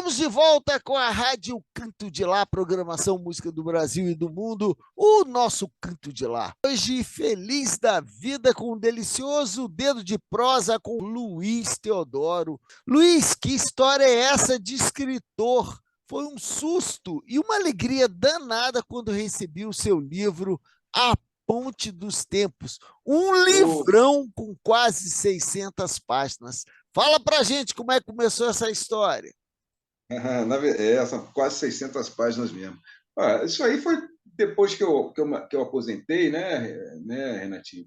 Estamos de volta com a Rádio Canto de Lá, programação música do Brasil e do mundo, o nosso Canto de Lá. Hoje, feliz da vida com um delicioso dedo de prosa com Luiz Teodoro. Luiz, que história é essa de escritor? Foi um susto e uma alegria danada quando recebi o seu livro A Ponte dos Tempos, um Oh, livrão com quase 600 páginas. Fala pra gente como é que começou essa história. são quase 600 páginas mesmo. Isso aí foi depois que eu aposentei, né, Renatinho?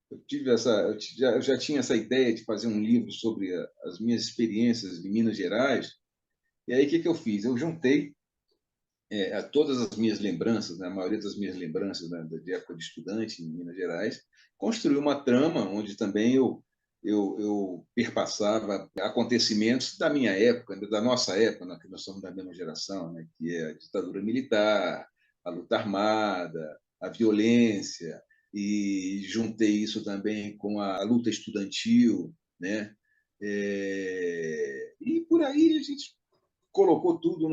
Eu já tinha essa ideia de fazer um livro sobre as minhas experiências em Minas Gerais. E aí, o que eu fiz? Eu juntei todas as minhas lembranças, né, a maioria das minhas lembranças, né, de época de estudante em Minas Gerais, construí uma trama onde também eu perpassava acontecimentos da minha época, da nossa época, né, que nós somos da mesma geração, né, que é a ditadura militar, a luta armada, a violência, e juntei isso também com a luta estudantil, né? E por aí a gente colocou tudo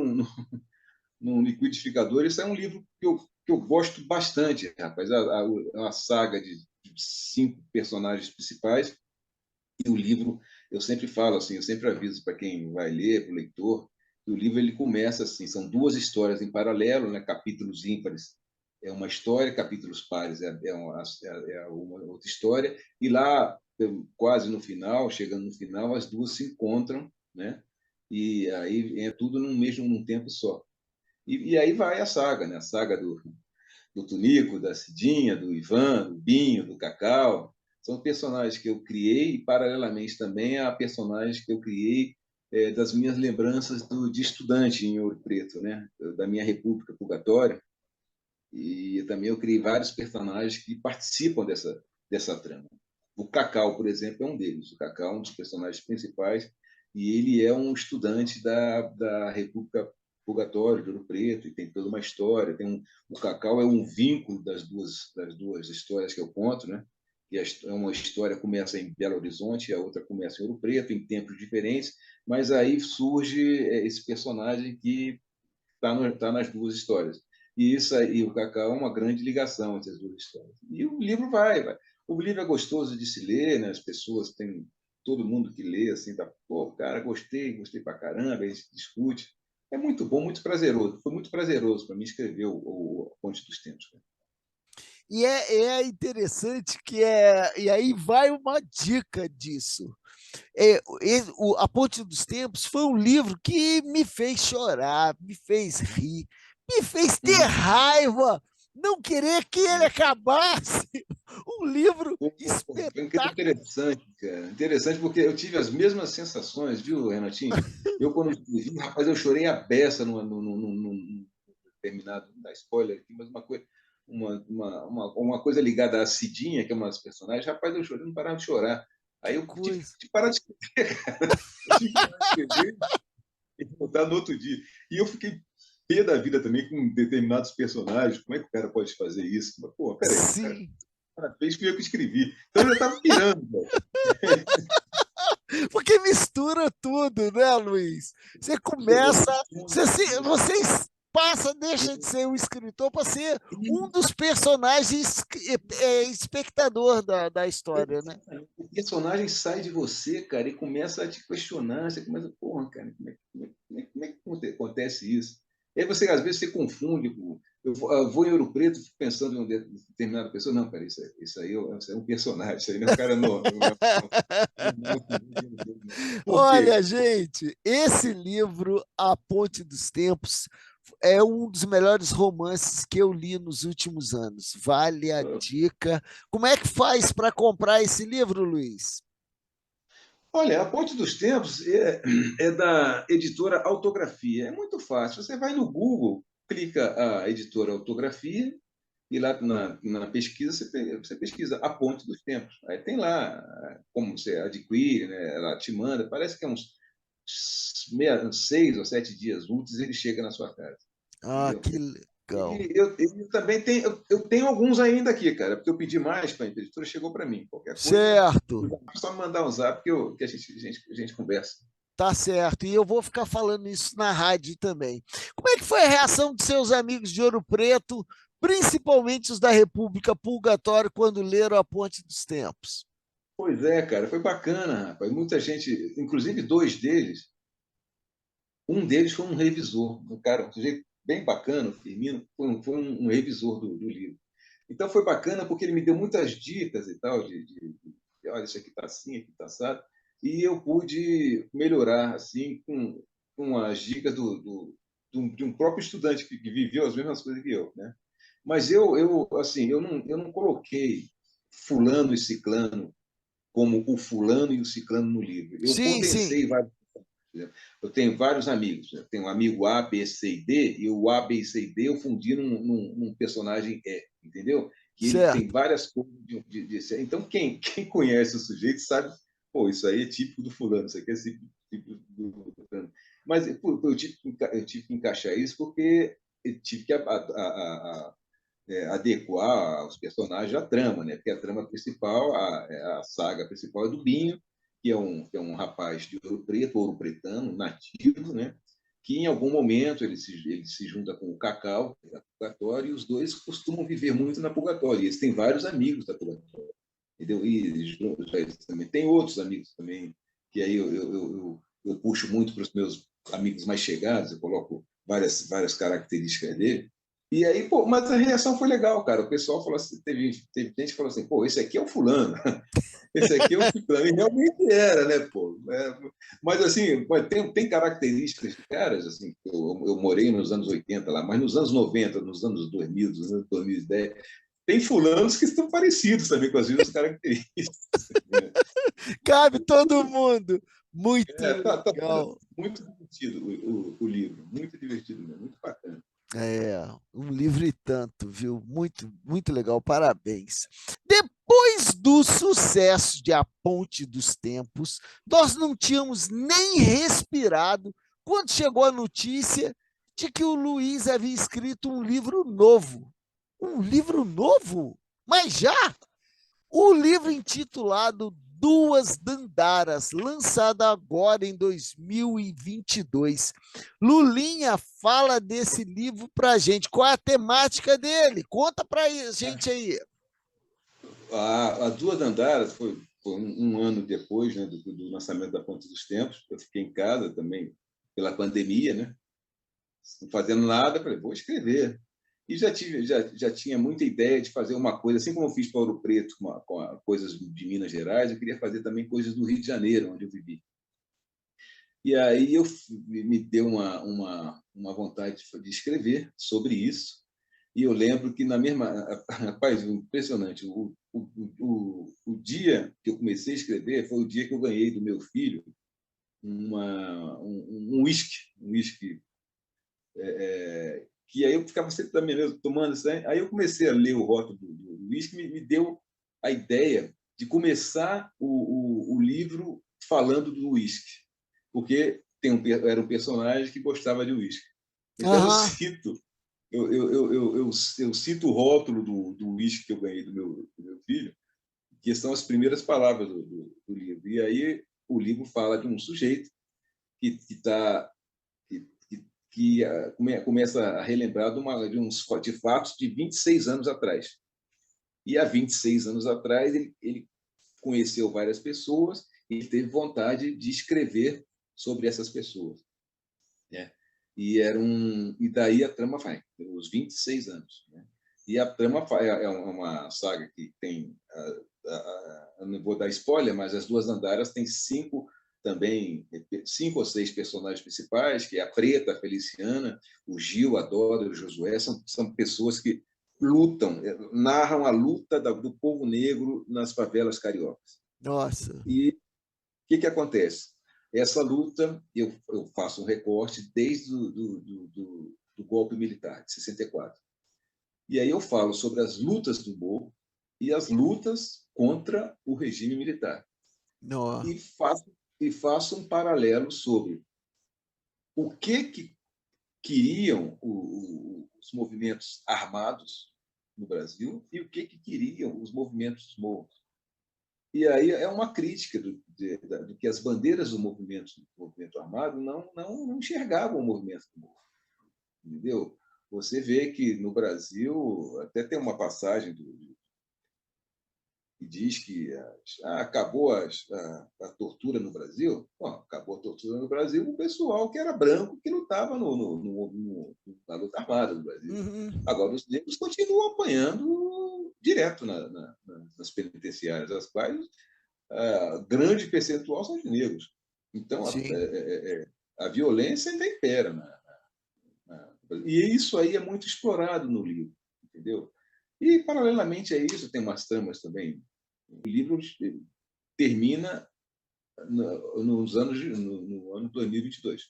num liquidificador. Esse é um livro que eu gosto bastante, rapaz. É uma saga de 5 personagens principais. E o livro, eu sempre falo assim, eu sempre aviso para quem vai ler, para o leitor, que o livro ele começa assim, são 2 histórias em paralelo, né, capítulos ímpares é uma história, capítulos pares é uma outra história, e lá, quase no final, chegando no final, as duas se encontram, né? E aí é tudo num tempo só. E aí vai a saga, né? A saga do Tunico, da Cidinha, do Ivan, do Binho, do Cacau. São personagens que eu criei e, paralelamente, também a personagens que eu criei das minhas lembranças de estudante em Ouro Preto, né? Da minha República Purgatória. E também eu criei vários personagens que participam dessa trama. O Cacau, por exemplo, é um deles. O Cacau é um dos personagens principais e ele é um estudante da República Purgatório de Ouro Preto e tem toda uma história. O Cacau é um vínculo das duas histórias que eu conto, né? E uma história começa em Belo Horizonte e a outra começa em Ouro Preto, em tempos diferentes, mas aí surge esse personagem que está nas duas histórias. E isso aí, o Cacau é uma grande ligação entre as duas histórias. E o livro vai. O livro é gostoso de se ler, né? As pessoas têm todo mundo que lê assim, tá, pô, cara, gostei pra caramba, a gente discute. É muito bom, muito prazeroso. Foi muito prazeroso para mim escrever o Ponte dos Tempos. Cara. E é interessante e aí vai uma dica disso. A Ponte dos Tempos foi um livro que me fez chorar, me fez rir, me fez ter raiva, não querer que ele acabasse. Um livro Foi espetacular. interessante, cara. Interessante porque eu tive as mesmas sensações, viu, Renatinho? Eu, quando escrevi, rapaz, eu chorei a beça num determinado, não dá spoiler aqui, mas uma coisa ligada à Cidinha, que é uma das personagens, rapaz, eu chorei, não parava de chorar. Aí Que eu tive coisa. que parar de escrever, cara. Eu tive que parar de escrever e voltar no outro dia. E eu fiquei pé da vida também com determinados personagens. Como é que o cara pode fazer isso? Mas, pô, peraí, Sim, o cara fez, fui eu que escrevi. Então eu já estava pirando, cara. porque mistura tudo, né, Luiz? Você começa, você passa, deixa de ser um escritor para ser um dos personagens espectador da história, né? O personagem sai de você, cara, e começa a te questionar. Você começa, porra, cara, como é que acontece isso? E aí você, às vezes, se confunde. Eu vou em Ouro Preto fico pensando em uma determinada pessoa. Não, cara, isso aí é um personagem. Isso aí não é um cara não. Por quê? Olha, gente, esse livro, A Ponte dos Tempos, é um dos melhores romances que eu li nos últimos anos. Vale a dica. Como é que faz para comprar esse livro, Luiz? Olha, A Ponte dos Tempos é da editora Autografia. É muito fácil. Você vai no Google, clica a editora Autografia e lá na pesquisa você pesquisa A Ponte dos Tempos. Aí tem lá como você adquire, né? Ela te manda. Parece que é uns 6 ou 7 dias úteis ele chega na sua casa. Ah, Entendeu? que legal. Eu também tenho alguns ainda aqui, cara, porque eu pedi mais para a editora, chegou para mim. Qualquer coisa, Certo. é só me mandar um zap que a gente conversa. Tá certo. E eu vou ficar falando isso na rádio também. Como é que foi a reação dos seus amigos de Ouro Preto, principalmente os da República Purgatório, quando leram A Ponte dos Tempos? Pois é, cara, foi bacana, rapaz. Muita gente, inclusive dois deles, um deles foi um revisor, um cara, um sujeito bem bacana, o Firmino, foi um revisor do livro. Então foi bacana porque ele me deu muitas dicas e tal, olha, isso aqui está assim, aqui está assado, e eu pude melhorar assim com as dicas de um próprio estudante que viveu as mesmas coisas que eu, né? Mas assim, eu não coloquei fulano e ciclano como o fulano e o ciclano no livro. Eu Sim, sim, condensei vários. Eu tenho vários amigos. Eu tenho um amigo A, B, C e D, e o A, B, C e D eu fundi num personagem E, entendeu? Que ele tem certo. várias coisas Então, quem conhece o sujeito sabe, pô, isso aí é típico do fulano, isso aqui é típico do fulano. Mas eu tive que encaixar isso porque eu tive que adequar os personagens à trama, né? Porque a trama principal, a saga principal é do Binho, que é um rapaz de Ouro Preto, ouro pretano, nativo, né? Que em algum momento ele se junta com o Cacau, da Purgatório, e os dois costumam viver muito na Purgatório. E eles têm vários amigos da Purgatório, entendeu? E eles também tem outros amigos também, que aí eu puxo muito para os meus amigos mais chegados, eu coloco várias características dele. E aí, pô, mas a reação foi legal, cara. O pessoal falou assim, teve gente que falou assim, pô, esse aqui é o fulano, esse aqui é o ciclano. E realmente era, né, pô? Mas assim, tem características de caras, assim, eu morei nos anos 80 lá, mas nos anos 90, nos anos 2000, nos anos 2010, tem fulanos que estão parecidos também com as mesmas características. Né? Cabe todo mundo. Muito Tá legal. muito divertido o livro, muito divertido mesmo, muito bacana. É, um livro e tanto, viu? Muito, muito legal, parabéns. Depois do sucesso de A Ponte dos Tempos, nós não tínhamos nem respirado quando chegou a notícia de que o Luiz havia escrito um livro novo. Um livro novo? Mas já? O livro intitulado Duas Dandaras, lançado agora em 2022. Lulinha, fala desse livro para a gente. Qual é a temática dele? Conta para a gente aí. A Duas Andaras foi um ano depois, né, do lançamento da Ponte dos Tempos. Eu fiquei em casa também pela pandemia, né, não fazendo nada, falei, vou escrever. E já tinha muita ideia de fazer uma coisa, assim como eu fiz para Ouro Preto com coisas de Minas Gerais, eu queria fazer também coisas do Rio de Janeiro, onde eu vivi. E aí me deu uma vontade de escrever sobre isso. E eu lembro que na mesma. Rapaz, impressionante. O dia que eu comecei a escrever foi o dia que eu ganhei do meu filho um uísque. Um uísque que aí eu ficava sempre também mesmo tomando isso. Aí eu comecei a ler o rótulo do uísque e me deu a ideia de começar o livro falando do uísque. Porque era um personagem que gostava de uísque. Então Aham. eu cito o rótulo do uísque que eu ganhei do meu filho, que são as primeiras palavras do livro. E aí o livro fala de um sujeito que, tá, que começa a relembrar de fatos de 26 anos atrás. E há 26 anos atrás ele conheceu várias pessoas e teve vontade de escrever sobre essas pessoas, né? E daí a trama vai, os 26 anos, né? E a trama é uma saga que tem, eu não vou dar spoiler, mas as Duas Andaras tem cinco ou seis personagens principais, que é a Preta, a Feliciana, o Gil, a Dora, o Josué, são pessoas que narram a luta do povo negro nas favelas cariocas. Nossa. E o que acontece? Essa luta, eu faço um recorte desde do golpe militar, de 64. E aí eu falo sobre as lutas do Morro e as lutas contra o regime militar. Não. E faço um paralelo sobre o que queriam os movimentos armados no Brasil e o que queriam os movimentos morros. E aí é uma crítica do que as bandeiras do movimento armado não enxergavam o movimento do morro, entendeu? Você vê que no Brasil até tem uma passagem que diz que acabou a tortura no Brasil. Bom, acabou a tortura no Brasil o pessoal que era branco que lutava na luta armada do Brasil. Uhum. Agora, os negros continuam apanhando direto nas penitenciárias, as quais grande percentual são de negros. Então, Sim. a violência ainda impera. E isso aí é muito explorado no livro, entendeu? E, paralelamente a isso, tem umas tramas também. O livro termina no ano 2022.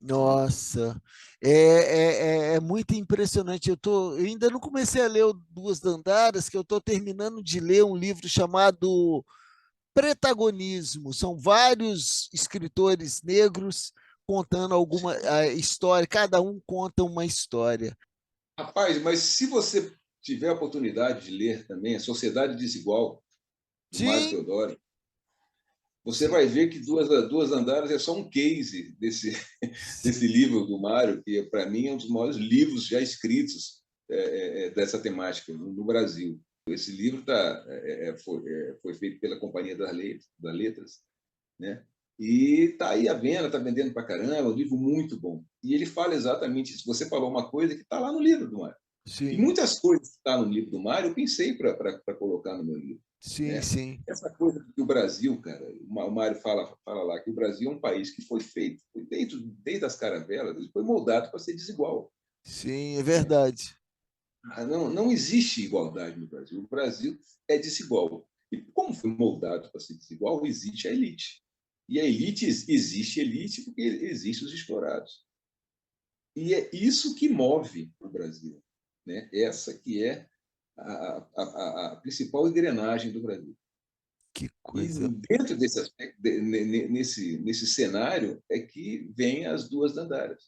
Nossa, é muito impressionante. Eu ainda não comecei a ler o Duas Dandaras, que eu estou terminando de ler um livro chamado Pretagonismo. São vários escritores negros contando alguma história, cada um conta uma história. Rapaz, mas se você tiver a oportunidade de ler também A Sociedade Desigual, do Mário Sim, Teodoro, você sim, vai ver que Duas Andaras é só um case desse sim. livro do Mário, que para mim é um dos maiores livros já escritos dessa temática no Brasil. Esse livro foi feito pela Companhia das Letras, né? E está aí à venda, está vendendo para caramba, é um livro muito bom. E ele fala exatamente isso. Você falou uma coisa que está lá no livro do Mário. E Sim, muitas coisas que estão no livro do Mário eu pensei para colocar no meu livro, sim, né? sim, Essa coisa que o Brasil, cara, o Mário fala lá que o Brasil é um país que foi feito, desde as caravelas, ele foi moldado para ser desigual, sim, é né? verdade. Não existe igualdade no Brasil. O Brasil é desigual. E como foi moldado para ser desigual, existe a elite. E a elite existe elite porque existem os explorados. E é isso que move o Brasil, né? Essa que é a principal engrenagem do Brasil. Que E coisa dentro desse aspecto, nesse cenário, é que vem as duas dandaras,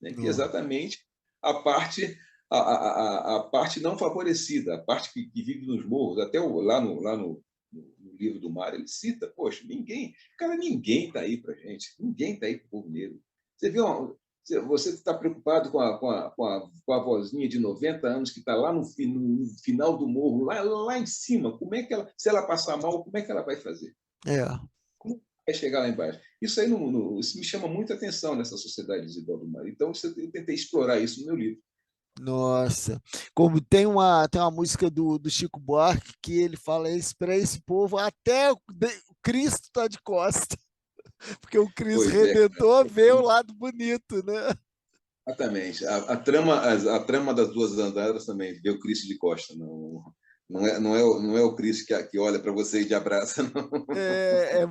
né? Que é boa. exatamente a parte a parte não favorecida, a parte que vive nos morros. Até no livro do Mário ele cita, poxa, ninguém está aí para gente, ninguém está aí para o povo negro. Você viu você está preocupado com a vozinha de 90 anos que está lá no final do morro, lá em cima. Como é que se ela passar mal, como é que ela vai fazer? É. Como vai chegar lá embaixo? Isso aí isso me chama muita atenção nessa sociedade desigual do mar. Então, eu tentei explorar isso no meu livro. Nossa, como tem uma música do Chico Buarque que ele fala isso para esse povo até o Cristo está de costa, porque o Cristo Pois é, cara. Redentor vê o lado bonito, né? Exatamente. A trama das duas andadas também, vê o Cristo de Costa. Não é o Cristo que olha para você e te abraça, não. É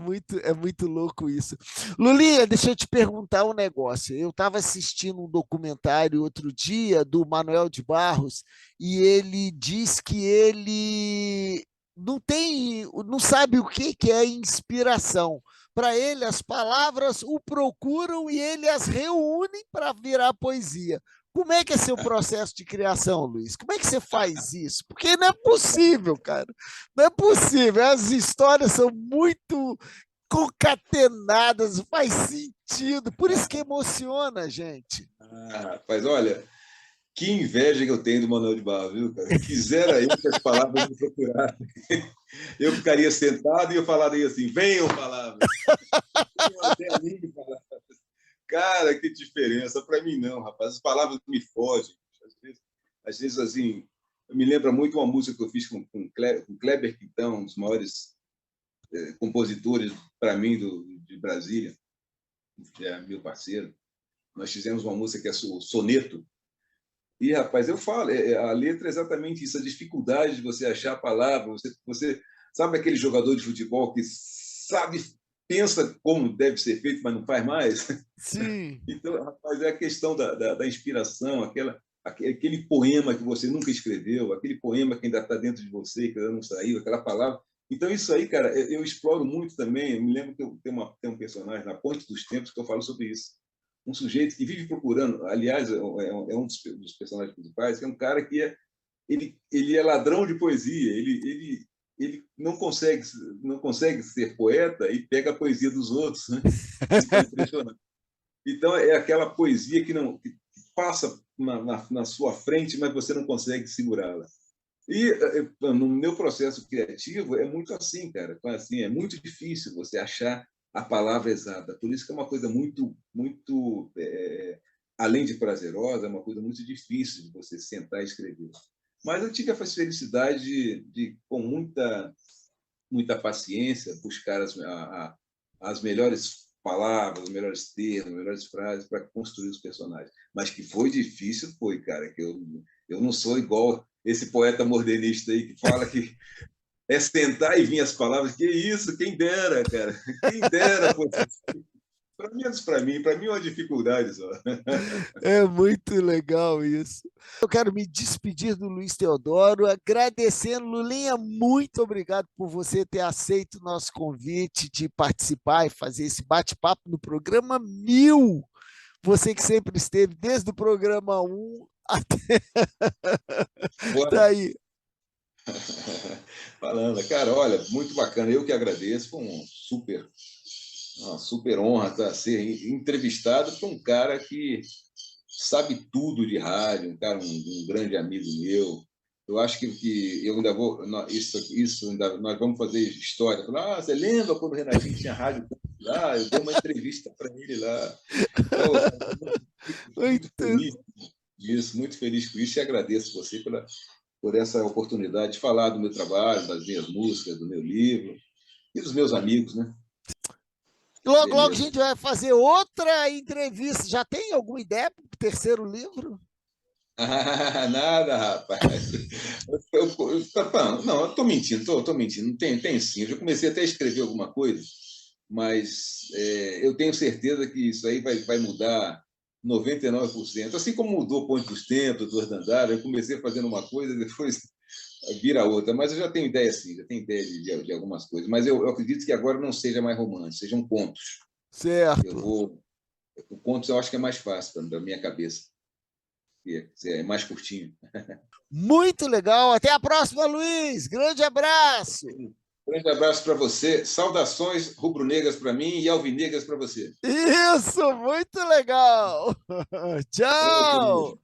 muito louco isso. Lulinha, deixa eu te perguntar um negócio. Eu estava assistindo um documentário outro dia do Manuel de Barros e ele diz que ele não sabe o que que é inspiração. Para ele, as palavras o procuram e ele as reúne para virar poesia. Como é que é seu processo de criação, Luiz? Como é que você faz isso? Porque não é possível, cara. Não é possível. As histórias são muito concatenadas, faz sentido. Por isso que emociona a gente. Rapaz, olha, que inveja que eu tenho do Manuel de Barros, viu, cara? Quisera eu que as palavras me procurassem. Eu ficaria sentado e eu falaria assim: venham palavras, venham até a mim palavras. Cara, que diferença. Para mim, não, rapaz. As palavras me fogem. Às vezes, assim, eu me lembro muito uma música que eu fiz com Kleber Quintão, um dos maiores compositores, para mim, de Brasília, que é meu parceiro. Nós fizemos uma música que é o Soneto. E, rapaz, eu falo, a letra é exatamente isso, a dificuldade de você achar a palavra. Você sabe aquele jogador de futebol que pensa como deve ser feito, mas não faz mais? Sim, Então, rapaz, é a questão da inspiração, aquele poema que você nunca escreveu, aquele poema que ainda está dentro de você, que ainda não saiu, aquela palavra. Então, isso aí, cara, eu exploro muito também. Eu me lembro que tem um personagem na Ponte dos Tempos que eu falo sobre isso. Um sujeito que vive procurando, aliás, é um dos personagens principais, que é um cara que ele é ladrão de poesia. ele não consegue ser poeta e pega a poesia dos outros, né? Isso é impressionante. Então, é aquela poesia que passa na sua frente, mas você não consegue segurá-la. E no meu processo criativo é muito assim, cara. Assim, é muito difícil você achar a palavra exata. Por isso que é uma coisa muito além de prazerosa, é uma coisa muito difícil de você sentar e escrever. Mas eu tive a felicidade de com muita paciência, buscar as melhores palavras, os melhores termos, as melhores frases para construir os personagens. Mas que foi difícil, foi, cara. Que eu não sou igual esse poeta modernista aí que fala que é sentar e vir as palavras. Que isso, quem dera, cara. Quem dera. Para mim é uma dificuldade só. É muito legal isso. Eu quero me despedir do Luiz Teodoro, agradecendo, Lulinha, muito obrigado por você ter aceito o nosso convite de participar e fazer esse bate-papo no programa 1000. Você que sempre esteve desde o programa 1 até daí. Falando, cara, olha, muito bacana. Eu que agradeço, foi uma super honra ser entrevistado por um cara que sabe tudo de rádio, um grande amigo meu. Eu acho que eu ainda vou. Nós vamos fazer história. Você lembra quando o Renatinho tinha rádio lá? Eu dei uma entrevista para ele lá. Então, muito feliz disso, muito feliz com isso e agradeço você por essa oportunidade de falar do meu trabalho, das minhas músicas, do meu livro e dos meus amigos, né? Logo, logo a gente vai fazer outra entrevista. Já tem alguma ideia para o terceiro livro? Nada, rapaz. Não, eu estou mentindo, estou mentindo. Tem sim. Eu já comecei até a escrever alguma coisa, mas eu tenho certeza que isso aí vai mudar 99%. Assim como mudou Ponte dos Tempos, Duas Dandadas, eu comecei fazendo uma coisa, depois vira outra. Mas eu já tenho ideia, sim, já tenho ideia de algumas coisas. Mas eu acredito que agora não seja mais romance, sejam contos. Certo. Contos eu acho que é mais fácil para minha cabeça. É mais curtinho. Muito legal. Até a próxima, Luiz. Grande abraço. Grande abraço para você. Saudações rubro-negras para mim e alvinegras para você. Isso, muito legal. Tchau.